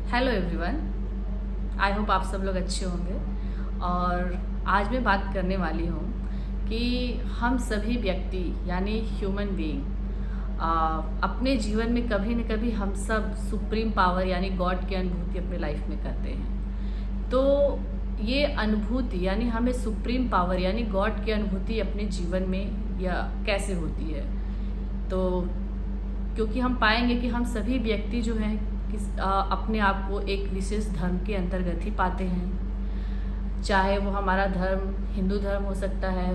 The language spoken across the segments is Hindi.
हेलो एवरीवन, आई होप आप सब लोग अच्छे होंगे। और आज मैं बात करने वाली हूँ कि हम सभी व्यक्ति यानी ह्यूमन बीइंग अपने जीवन में कभी न कभी हम सब सुप्रीम पावर यानी गॉड की अनुभूति अपने लाइफ में करते हैं। तो ये अनुभूति यानी हमें सुप्रीम पावर यानी गॉड की अनुभूति अपने जीवन में या कैसे होती है। तो क्योंकि हम पाएंगे कि हम सभी व्यक्ति जो हैं अपने आप को एक विशेष धर्म के अंतर्गत ही पाते हैं। चाहे वो हमारा धर्म हिंदू धर्म हो सकता है,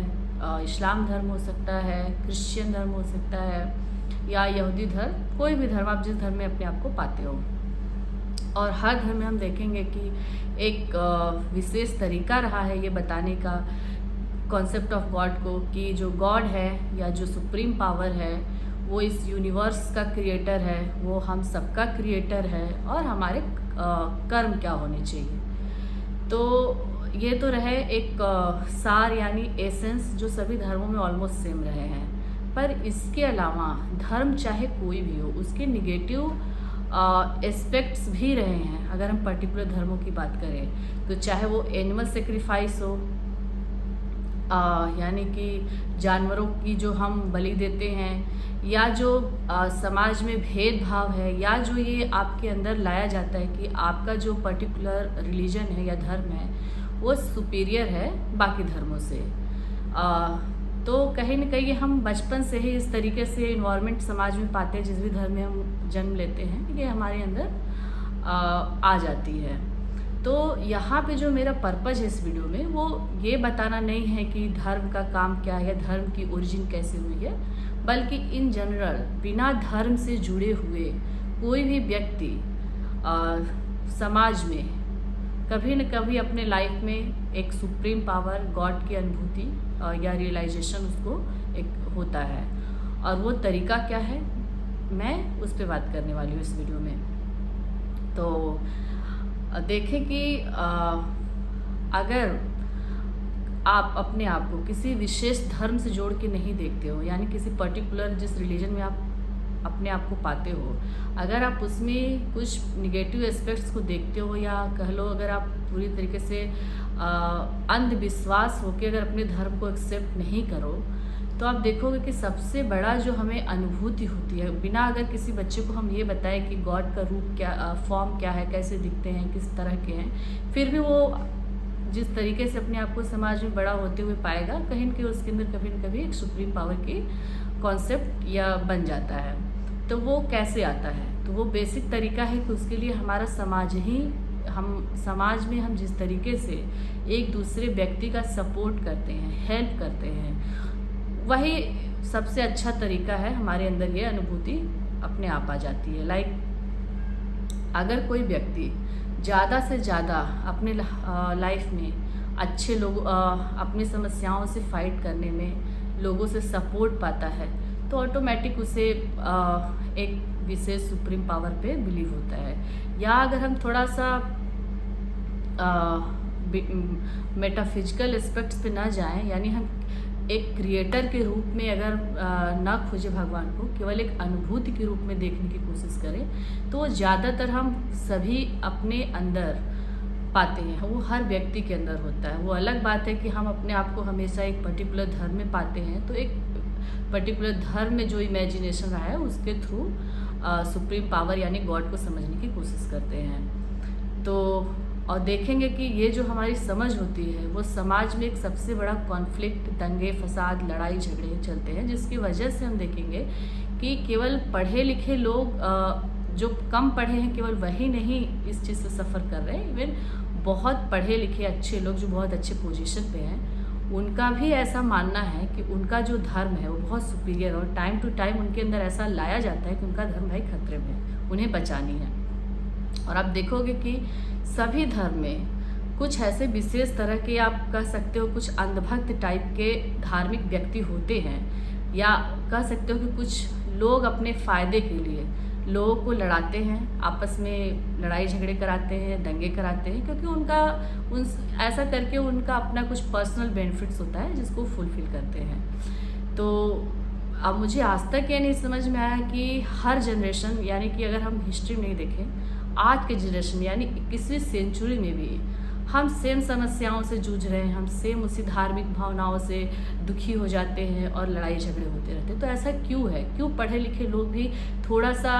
इस्लाम धर्म हो सकता है, क्रिश्चियन धर्म हो सकता है या यहूदी धर्म, कोई भी धर्म आप जिस धर्म में अपने आप को पाते हो। और हर धर्म में हम देखेंगे कि एक विशेष तरीका रहा है ये बताने का कॉन्सेप्ट ऑफ गॉड को, कि जो गॉड है या जो सुप्रीम पावर है वो इस यूनिवर्स का क्रिएटर है, वो हम सबका क्रिएटर है और हमारे कर्म क्या होने चाहिए। तो ये तो रहे एक सार यानी एसेंस जो सभी धर्मों में ऑलमोस्ट सेम रहे हैं। पर इसके अलावा धर्म चाहे कोई भी हो उसके निगेटिव एस्पेक्ट्स भी रहे हैं। अगर हम पर्टिकुलर धर्मों की बात करें तो चाहे वो एनिमल सेक्रीफाइस हो, यानी कि जानवरों की जो हम बलि देते हैं, या जो समाज में भेदभाव है, या जो ये आपके अंदर लाया जाता है कि आपका जो पर्टिकुलर रिलीजन है या धर्म है वो सुपीरियर है बाकी धर्मों से। तो कहीं न कहीं हम बचपन से ही इस तरीके से इन्वायरमेंट समाज में पाते हैं, जिस भी धर्म में हम जन्म लेते हैं ये हमारे अंदर आ जाती है। तो यहाँ पे जो मेरा पर्पज़ है इस वीडियो में वो ये बताना नहीं है कि धर्म का काम क्या है, धर्म की ओरिजिन कैसे हुई है, बल्कि इन जनरल बिना धर्म से जुड़े हुए कोई भी व्यक्ति समाज में कभी न कभी अपने लाइफ में एक सुप्रीम पावर गॉड की अनुभूति या रियलाइजेशन उसको एक होता है। और वो तरीका क्या है मैं उस पर बात करने वाली हूँ इस वीडियो में। तो देखें कि अगर आप अपने आप को किसी विशेष धर्म से जोड़ के नहीं देखते हो, यानी किसी पर्टिकुलर जिस रिलीजन में आप अपने आप को पाते हो, अगर आप उसमें कुछ निगेटिव एस्पेक्ट्स को देखते हो, या कह लो अगर आप पूरी तरीके से अंधविश्वास होकर अगर अपने धर्म को एक्सेप्ट नहीं करो, तो आप देखोगे कि सबसे बड़ा जो हमें अनुभूति होती है, बिना अगर किसी बच्चे को हम ये बताएं कि गॉड का रूप क्या, फॉर्म क्या है, कैसे दिखते हैं, किस तरह के हैं, फिर भी वो जिस तरीके से अपने आप को समाज में बड़ा होते हुए पाएगा, कहीं न कहीं उसके अंदर कभी न कभी एक सुप्रीम पावर की कॉन्सेप्ट या बन जाता है। तो वो कैसे आता है? तो वो बेसिक तरीका है कि उसके लिए हमारा समाज ही, हम समाज में हम जिस तरीके से एक दूसरे व्यक्ति का सपोर्ट करते हैं, हेल्प करते हैं, वही सबसे अच्छा तरीका है। हमारे अंदर ये अनुभूति अपने आप आ जाती है। अगर कोई व्यक्ति ज़्यादा से ज़्यादा अपने लाइफ में अच्छे लोग अपनी समस्याओं से फाइट करने में लोगों से सपोर्ट पाता है, तो ऑटोमेटिक उसे एक विशेष सुप्रीम पावर पे बिलीव होता है। या अगर हम थोड़ा सा मेटाफिजिकल एस्पेक्ट्स पे ना जाएं, यानी हम एक क्रिएटर के रूप में अगर ना खोजे भगवान को, केवल एक अनुभूति के रूप में देखने की कोशिश करें, तो ज़्यादातर हम सभी अपने अंदर पाते हैं। वो हर व्यक्ति के अंदर होता है। वो अलग बात है कि हम अपने आप को हमेशा एक पर्टिकुलर धर्म में पाते हैं, तो एक पर्टिकुलर धर्म में जो इमेजिनेशन रहा है उसके थ्रू सुप्रीम पावर यानी गॉड को समझने की कोशिश करते हैं। तो और देखेंगे कि ये जो हमारी समझ होती है वो समाज में एक सबसे बड़ा कॉन्फ्लिक्ट, दंगे फसाद, लड़ाई झगड़े चलते हैं, जिसकी वजह से हम देखेंगे कि केवल पढ़े लिखे लोग जो कम पढ़े हैं केवल वही नहीं इस चीज़ से सफ़र कर रहे हैं, इवन बहुत पढ़े लिखे अच्छे लोग जो बहुत अच्छे पोजीशन पे हैं उनका भी ऐसा मानना है कि उनका जो धर्म है वो बहुत सुपीरियर, और टाइम टू टाइम उनके अंदर ऐसा लाया जाता है कि उनका धर्म भाई खतरे में, उन्हें बचानी है। और आप देखोगे कि सभी धर्म में कुछ ऐसे विशेष तरह के, आप कह सकते हो कुछ अंधभक्त टाइप के धार्मिक व्यक्ति होते हैं, या कह सकते हो कि कुछ लोग अपने फ़ायदे के लिए लोगों को लड़ाते हैं, आपस में लड़ाई झगड़े कराते हैं, दंगे कराते हैं, क्योंकि उनका ऐसा करके उनका अपना कुछ पर्सनल बेनिफिट्स होता है जिसको फुलफ़िल करते हैं। तो अब मुझे आज तक ये नहीं समझ में आया कि हर जनरेशन, यानी कि अगर हम हिस्ट्री में नहीं देखें, आज के जनरेशन में यानी 21वीं सेंचुरी में भी हम सेम समस्याओं से जूझ रहे हैं, हम सेम उसी धार्मिक भावनाओं से दुखी हो जाते हैं और लड़ाई झगड़े होते रहते हैं। तो ऐसा क्यों है? क्यों पढ़े लिखे लोग भी थोड़ा सा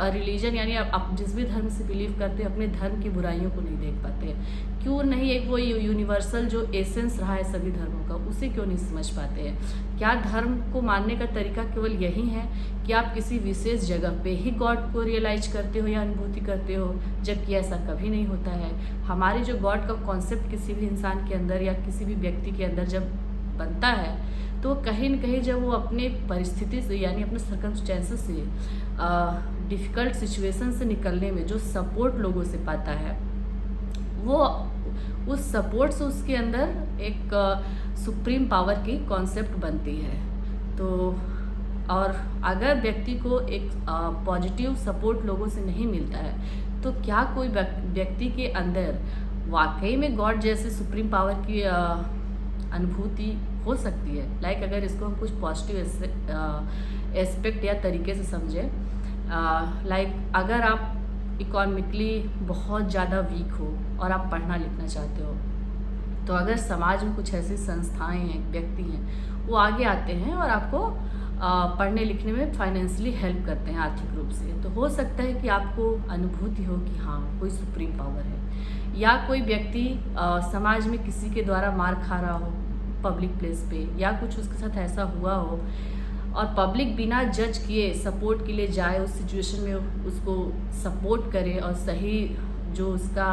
रिलीजन यानी आप जिस भी धर्म से बिलीव करते हैं अपने धर्म की बुराइयों को नहीं देख पाते? क्यों नहीं एक वो यूनिवर्सल जो एसेंस रहा है सभी धर्मों का उसे क्यों नहीं समझ पाते हैं? क्या धर्म को मानने का तरीका केवल यही है कि आप किसी विशेष जगह पे ही गॉड को रियलाइज करते हो या अनुभूति करते हो, जबकि ऐसा कभी नहीं होता है। हमारे जो गॉड का कॉन्सेप्ट किसी भी इंसान के अंदर या किसी भी व्यक्ति के अंदर जब बनता है तो कहीं न कहीं जब वो अपने परिस्थिति से यानी अपने सर्कमस्टेंसेस से डिफ़िकल्ट सिचुएशन से निकलने में जो सपोर्ट लोगों से पाता है, वो उस सपोर्ट से उसके अंदर एक सुप्रीम पावर की कॉन्सेप्ट बनती है। तो और अगर व्यक्ति को एक पॉजिटिव सपोर्ट लोगों से नहीं मिलता है तो क्या कोई व्यक्ति के अंदर वाकई में गॉड जैसे सुप्रीम पावर की अनुभूति हो सकती है? लाइक अगर इसको हम कुछ पॉजिटिव एस्पेक्ट या तरीके से समझें, लाइक अगर आप इकोनॉमिकली बहुत ज़्यादा वीक हो और आप पढ़ना लिखना चाहते हो, तो अगर समाज में कुछ ऐसी संस्थाएं हैं, व्यक्ति हैं, वो आगे आते हैं और आपको पढ़ने लिखने में फाइनेंशियली हेल्प करते हैं आर्थिक रूप से, तो हो सकता है कि आपको अनुभूति हो कि हाँ कोई सुप्रीम पावर है। या कोई व्यक्ति समाज में किसी के द्वारा मार खा रहा हो पब्लिक प्लेस पे, या कुछ उसके साथ ऐसा हुआ हो और पब्लिक बिना जज किए सपोर्ट के लिए जाए उस सिचुएशन में, उसको सपोर्ट करे और सही जो उसका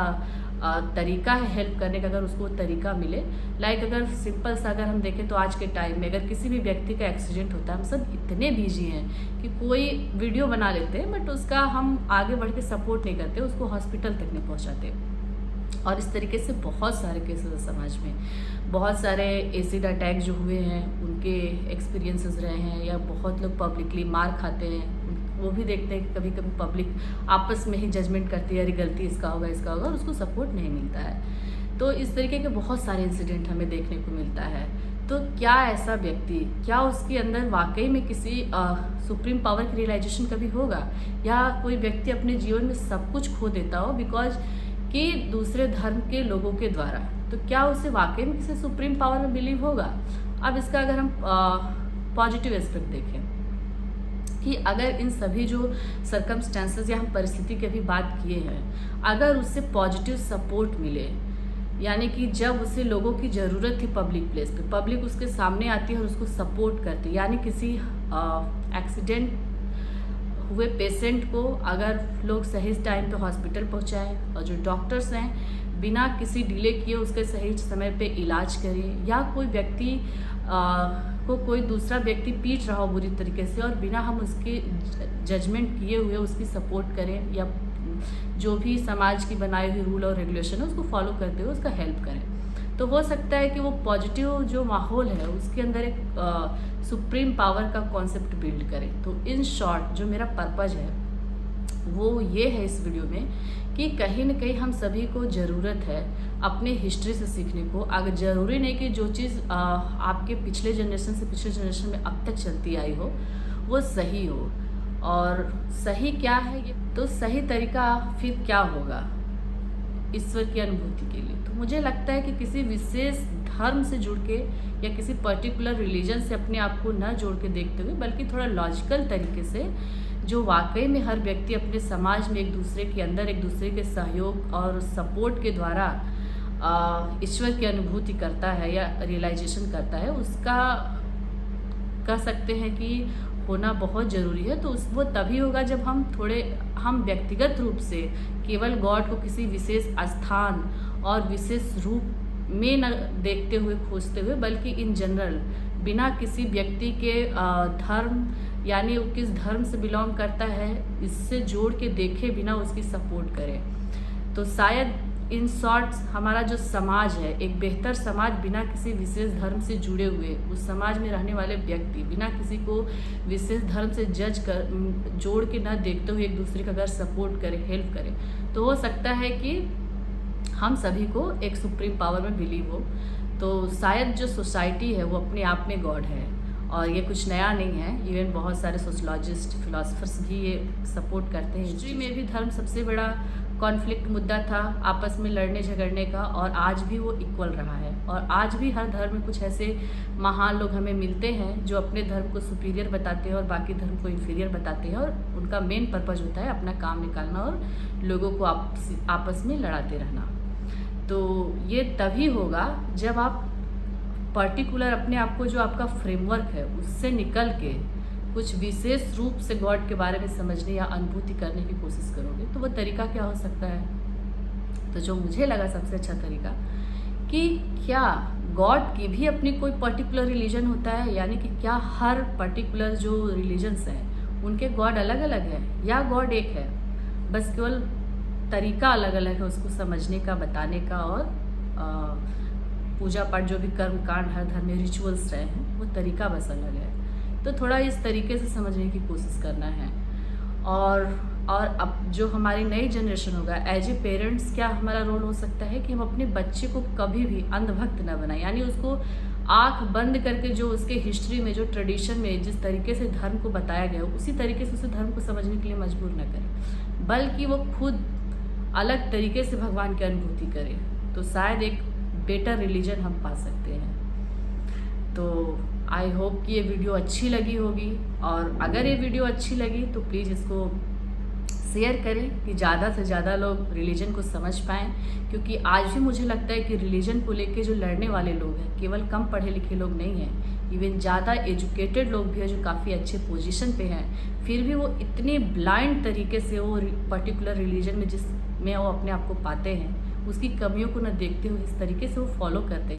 तरीका है हेल्प करने का, अगर उसको तरीका मिले। लाइक अगर सिंपल सा अगर हम देखें तो आज के टाइम में अगर किसी भी व्यक्ति का एक्सीडेंट होता है, हम सब इतने बिजी हैं कि कोई वीडियो बना लेते हैं बट उसका हम आगे बढ़ के सपोर्ट नहीं करते, उसको हॉस्पिटल तक नहीं पहुंचाते। और इस तरीके से बहुत सारे केसेस हैं समाज में, बहुत सारे एसिड अटैक जो हुए हैं उनके एक्सपीरियंसेस रहे हैं, या बहुत लोग पब्लिकली मार खाते हैं, वो भी देखते हैं कि कभी कभी पब्लिक आपस में ही जजमेंट करती है, अरे गलती इसका होगा और उसको सपोर्ट नहीं मिलता है। तो इस तरीके के बहुत सारे इंसिडेंट हमें देखने को मिलता है। तो क्या ऐसा व्यक्ति, क्या उसके अंदर वाकई में किसी सुप्रीम पावर की रियलाइजेशन कभी होगा, या कोई व्यक्ति अपने जीवन में सब कुछ खो देता हो बिकॉज कि दूसरे धर्म के लोगों के द्वारा, तो क्या उसे वाकई में किसी सुप्रीम पावर में बिलीव होगा? अब इसका अगर हम पॉजिटिव एस्पेक्ट देखें कि अगर इन सभी जो सर्कमस्टेंसेस या हम परिस्थिति की अभी बात किए हैं, अगर उससे पॉजिटिव सपोर्ट मिले, यानी कि जब उसे लोगों की ज़रूरत थी पब्लिक प्लेस पे, पब्लिक उसके सामने आती है और उसको सपोर्ट करती है, यानी किसी एक्सीडेंट हुए पेशेंट को अगर लोग सही टाइम पे हॉस्पिटल पहुंचाए और जो डॉक्टर्स हैं बिना किसी डिले किए उसके सही समय पे इलाज करें, या कोई व्यक्ति को कोई दूसरा व्यक्ति पीट रहा हो बुरी तरीके से और बिना हम उसके जजमेंट किए हुए उसकी सपोर्ट करें, या जो भी समाज की बनाई हुई रूल और रेगुलेशन है उसको फॉलो करते हुए उसका हेल्प करें, तो हो सकता है कि वो पॉजिटिव जो माहौल है उसके अंदर एक सुप्रीम पावर का कॉन्सेप्ट बिल्ड करे। तो इन शॉर्ट जो मेरा पर्पज़ है वो ये है इस वीडियो में कि कहीं न कहीं हम सभी को ज़रूरत है अपने हिस्ट्री से सीखने को। अगर ज़रूरी नहीं कि जो चीज़ आपके पिछले जनरेशन से पिछले जनरेशन में अब तक चलती आई हो वो सही हो, और सही क्या है ये, तो सही तरीका फिर क्या होगा ईश्वर की अनुभूति के लिए। तो मुझे लगता है कि किसी विशेष धर्म से जुड़ के या किसी पर्टिकुलर रिलीजन से अपने आप को न जोड़ के देखते हुए, बल्कि थोड़ा लॉजिकल तरीके से जो वाकई में हर व्यक्ति अपने समाज में एक दूसरे के अंदर एक दूसरे के सहयोग और सपोर्ट के द्वारा ईश्वर की अनुभूति करता है या रियलाइजेशन करता है, उसका कह सकते हैं कि होना बहुत ज़रूरी है। तो वो तभी होगा जब हम व्यक्तिगत रूप से केवल गॉड को किसी विशेष स्थान और विशेष रूप में न देखते हुए खोजते हुए, बल्कि इन जनरल बिना किसी व्यक्ति के धर्म यानी वो किस धर्म से बिलोंग करता है इससे जोड़ के देखे बिना उसकी सपोर्ट करें। तो शायद इन शॉर्ट्स हमारा जो समाज है एक बेहतर समाज बिना किसी विशेष धर्म से जुड़े हुए, उस समाज में रहने वाले व्यक्ति बिना किसी को विशेष धर्म से जज कर जोड़ के ना देखते हुए एक दूसरे का अगर सपोर्ट करें, हेल्प करें, तो हो सकता है कि हम सभी को एक सुप्रीम पावर में बिलीव हो। तो शायद जो सोसाइटी है वो अपने आप में गॉड है, और ये कुछ नया नहीं है। इवन बहुत सारे सोशलॉजिस्ट फिलोसफर्स भी ये सपोर्ट करते हैं। हिस्ट्री में भी धर्म सबसे बड़ा कॉन्फ्लिक्ट मुद्दा था आपस में लड़ने झगड़ने का, और आज भी वो इक्वल रहा है। और आज भी हर धर्म में कुछ ऐसे महान लोग हमें मिलते हैं जो अपने धर्म को सुपीरियर बताते हैं और बाकी धर्म को इन्फीरियर बताते हैं, और उनका मेन पर्पज़ होता है अपना काम निकालना और लोगों को आपस में लड़ाते रहना। तो ये तभी होगा जब आप पर्टिकुलर अपने आप को, जो आपका फ्रेमवर्क है, उससे निकल के कुछ विशेष रूप से गॉड के बारे में समझने या अनुभूति करने की कोशिश करोगे। तो वो तरीका क्या हो सकता है? तो जो मुझे लगा सबसे अच्छा तरीका कि क्या गॉड की भी अपनी कोई पर्टिकुलर रिलीजन होता है, यानी कि क्या हर पर्टिकुलर जो रिलीजन्स हैं उनके गॉड अलग अलग है, या गॉड एक है, बस केवल तरीका अलग अलग है उसको समझने का, बताने का, और पूजा पाठ जो भी कर्म कांड हर धर्म में रिचुअल्स रहे हैं वो तरीका बस अलग है। तो थोड़ा इस तरीके से समझने की कोशिश करना है। और अब जो हमारी नई जनरेशन होगा, एज ए पेरेंट्स क्या हमारा रोल हो सकता है कि हम अपने बच्चे को कभी भी अंधभक्त न बनाएं, यानी उसको आंख बंद करके जो उसके हिस्ट्री में, जो ट्रेडिशन में जिस तरीके से धर्म को बताया गया उसी तरीके से उसे धर्म को समझने के लिए मजबूर न करें, बल्कि वो खुद अलग तरीके से भगवान की अनुभूति करे। तो शायद एक बेटर रिलीजन हम पा सकते हैं। तो आई होप कि ये वीडियो अच्छी लगी होगी, और अगर ये वीडियो अच्छी लगी तो प्लीज़ इसको शेयर करें कि ज़्यादा से ज़्यादा लोग रिलीजन को समझ पाएँ, क्योंकि आज भी मुझे लगता है कि रिलीजन को लेके जो लड़ने वाले लोग हैं केवल कम पढ़े लिखे लोग नहीं हैं, इवन ज़्यादा एजुकेटेड लोग भी हैं जो काफ़ी अच्छे पोजीशन पे हैं, फिर भी वो इतने ब्लाइंड तरीके से वो पर्टिकुलर रिलीजन में जिसमें वो अपने आप को पाते हैं उसकी कमियों को न देखते हुए इस तरीके से वो फॉलो करते हैं।